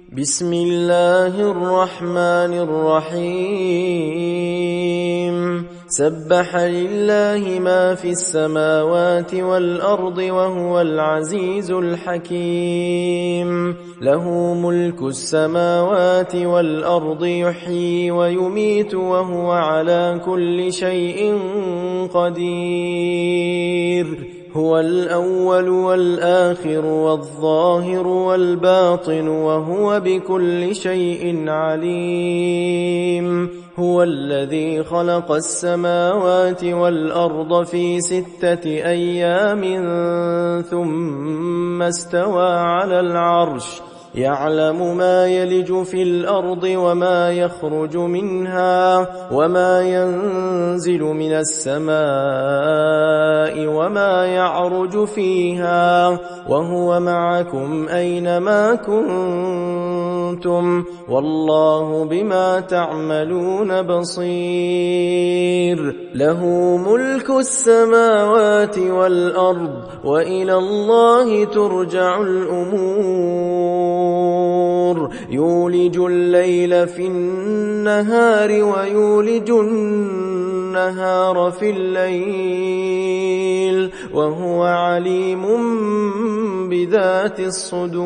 بسم الله الرحمن الرحيم سبح لله ما في السماوات والأرض وهو العزيز الحكيم له ملك السماوات والأرض يحيي ويميت وهو على كل شيء قدير هو الأول والآخر والظاهر والباطن وهو بكل شيء عليم هو الذي خلق السماوات والأرض في 6 أيام ثم استوى على العرش يعلم ما يلج في الأرض وما يخرج منها وما ينزل من السماء وما يعرج فيها وهو معكم أينما كنتم والله بما تعملون بصير له ملك السماوات والأرض وإلى الله ترجع الأمور يولج الليل في النهار ويولج النهار في الليل وهو عليم بذات الصدور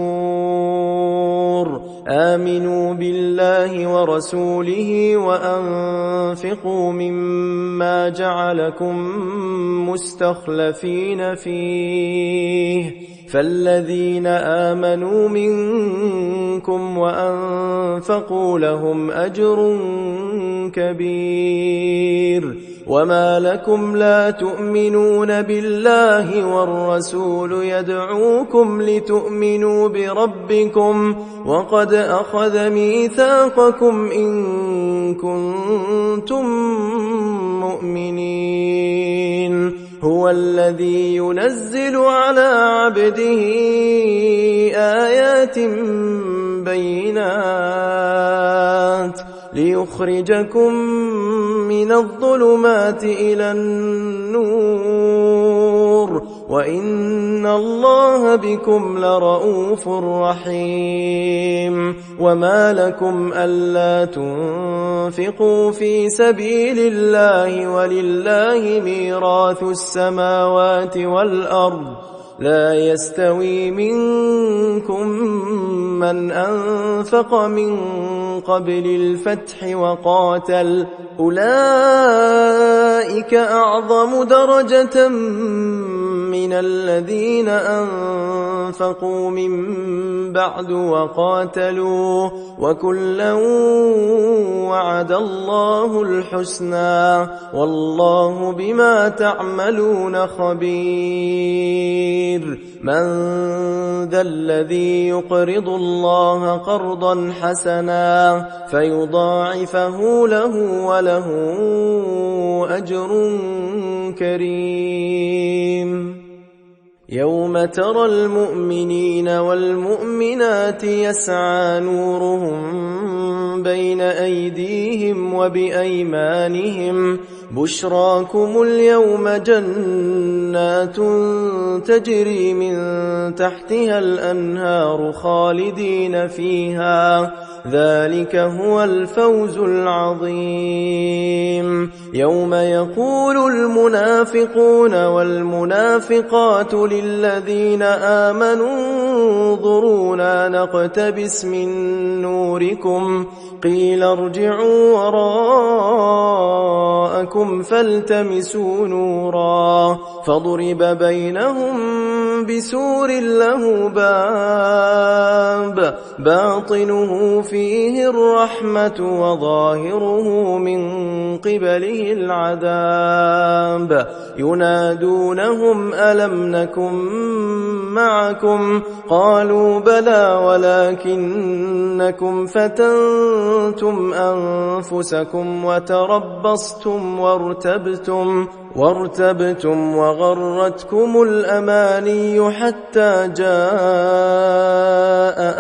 آمنوا بالله ورسوله وأنفقوا مما جعلكم مستخلفين فيه فالذين آمنوا منكم وأنفقوا لهم أجر كبير وما لكم لا تؤمنون بالله والرسول يدعوكم لتؤمنوا بربكم وقد أخذ ميثاقكم إن كنتم مؤمنين هو الذي ينزل على عبده آيات بينات ليخرجكم من الظلمات إلى النور وإن الله بكم لرؤوف رحيم وما لكم ألا تنفقوا في سبيل الله ولله ميراث السماوات والأرض لا يستوي منكم من أنفق من قبل الفتح وقاتل أولئك أعظم درجة من الذين أنفقوا من بعد وقاتلوا وكلا وعد الله الحسنى والله بما تعملون خبير من ذا الذي يقرض الله قرضا حسنا فيضاعفه له وله أجر كريم يوم ترى المؤمنين والمؤمنات يسعى نورهم بين أيديهم وبأيمانهم بشراكم اليوم جنات تجري من تحتها الأنهار خالدين فيها ذلك هو الفوز العظيم يوم يقول المنافقون والمنافقات للذين آمنوا انظرونا نقتبس من نوركم قيل ارجعوا وراءكم فالتمسوا نورا فضرب بينهم بسور له باب باطنه فيه الرحمة وظاهره من قبله العذاب ينادونهم ألم نكن معكم قالوا بلى ولكنكم فتنتم أنفسكم وتربصتم وارتبتم وغرتكم الأماني حتى جاء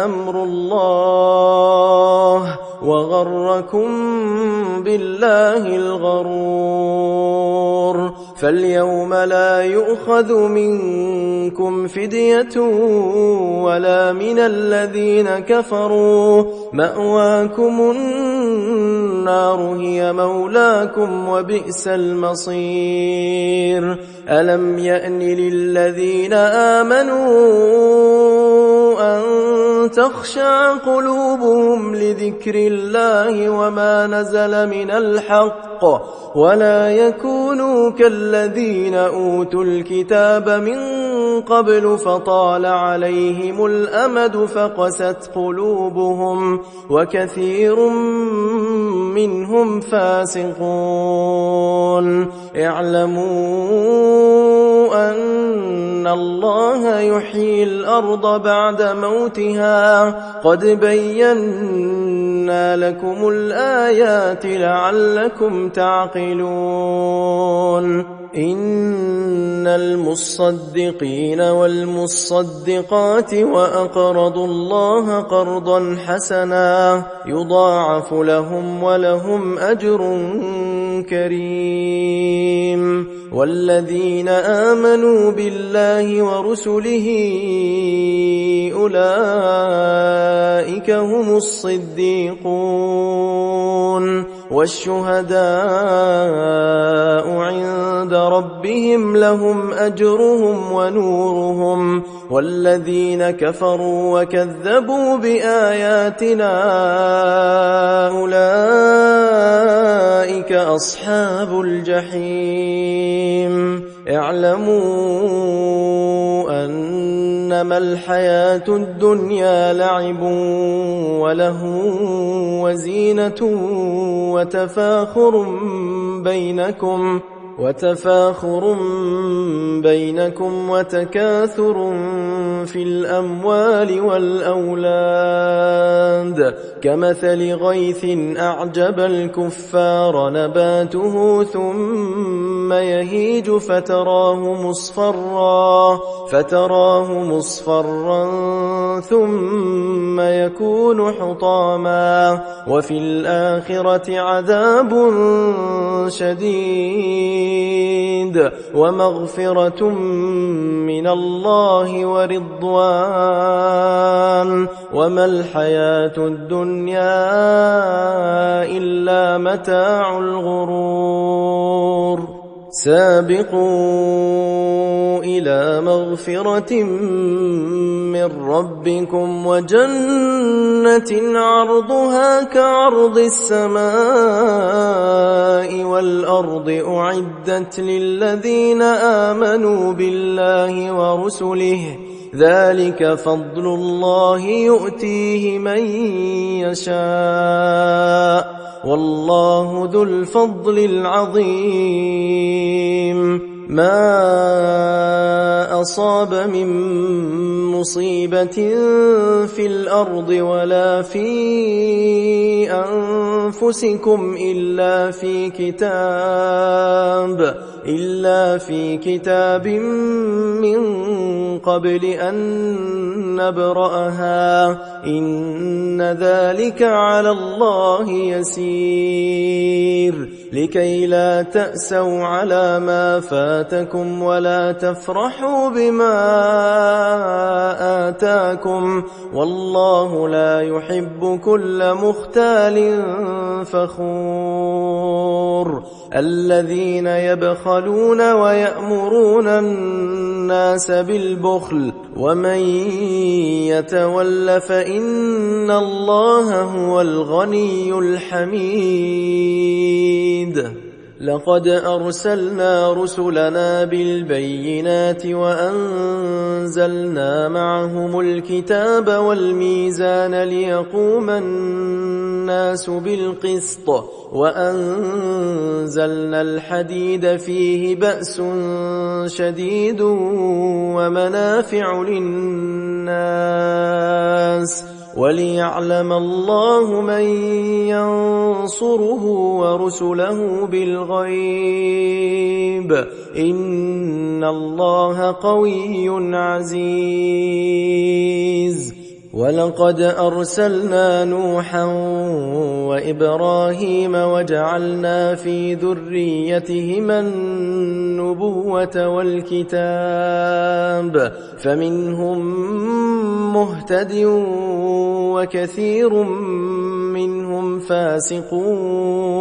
أمر الله وغركم بالله الغرور فاليوم لا يؤخذ منكم فدية ولا من الذين كفروا، مأواكم النار هي مولاكم وبئس المصير. ألم يأن للذين آمنوا أن تخشع قلوبهم لذكر الله وما نزل من الحق، ولا يكونوا كالذين أوتوا الكتاب من قبل فطال عليهم الأمد فقست قلوبهم وكثير منهم فاسقون. اعلموا أن الله يحيي الأرض بعد موتها، قد بينا لكم الآيات لعلكم تعقلون. إن المصدقين والمصدقات وأقرضوا الله قرضا حسنا يضاعف لهم ولهم أجر كريم. والذين آمنوا بالله ورسله أولئك هم الصديقون والشهداء عند ربهم لهم أجرهم ونورهم. والذين كفروا وكذبوا بآياتنا أولئك أصحاب الجحيم. اعلموا أنما الحياة الدنيا لعب ولهو وزينة وتفاخر بينكم وتكاثر في الأموال والأولاد كمثل غيث أعجب الكفار نباته ثم يهيج فتراه مصفرا ثم يكون حطاما، وفي الآخرة عذاب شديد ومغفرة من الله ورضوان، وما الحياة الدنيا إلا متاع الغرور. سابقوا إلى مغفرة من ربكم وجنة عرضها كعرض السماء والأرض أعدت للذين آمنوا بالله ورسله، ذلك فضل الله يؤتيه من يشاء والله ذو الفضل العظيم. ما أصاب من مصيبة في الأرض ولا في أنفسكم إلا في كتاب من قبل أن نبرأها، إن ذلك على الله يسير. لكي لا تأسوا على ما فاتكم ولا تفرحوا بما آتاكم، والله لا يحب كل مختال فخور. الذين يبخلون ويأمرون الناس بالبخل ومن يتول فإن الله هو الغني الحميد. لقد أرسلنا رسلنا بالبينات وأنزلنا معهم الكتاب والميزان ليقوم الناس بالقسط، وأنزلنا الحديد فيه بأس شديد ومنافع للناس وليعلم الله من ينصره ورسله بالغيب، إن الله قوي عزيز. ولقد أرسلنا نوحا وإبراهيم وجعلنا في ذريتهما النبوة والكتاب فمنهم مهتد وكثير منهم فاسقون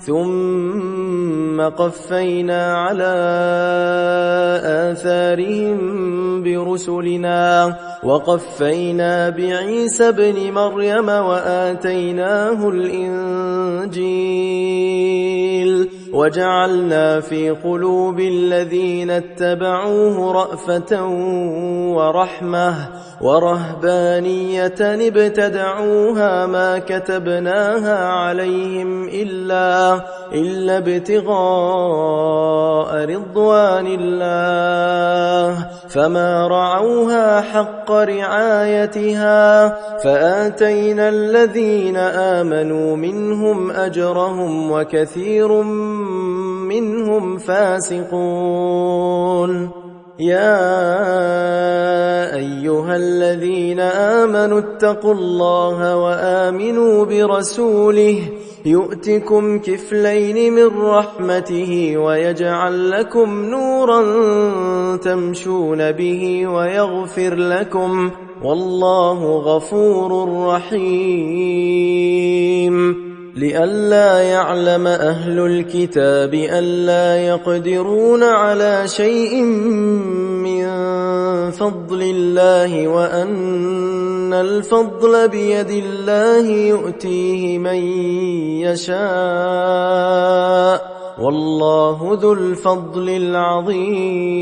ثم قفينا على آثارهم برسلنا وقفينا بعيسى ابن مريم وآتيناه الإنجيل وجعلنا في قلوب الذين اتبعوه رأفة ورحمة ورهبانية ابتدعوها ما كتبناها عليهم إلا ابتغاء رضوان الله فما رعوها حق رعايتها فآتينا الذين آمنوا منهم أجرهم وكثير منهم فاسقون يا أيها الذين آمنوا اتقوا الله وآمنوا برسوله يؤتكم كفلين من رحمته ويجعل لكم نورا تمشون به ويغفر لكم والله غفور رحيم لئلا يعلم أهل الكتاب ألا يقدرون على شيء من فضل الله وأن الفضل بيد الله يؤتيه من يشاء والله ذو الفضل العظيم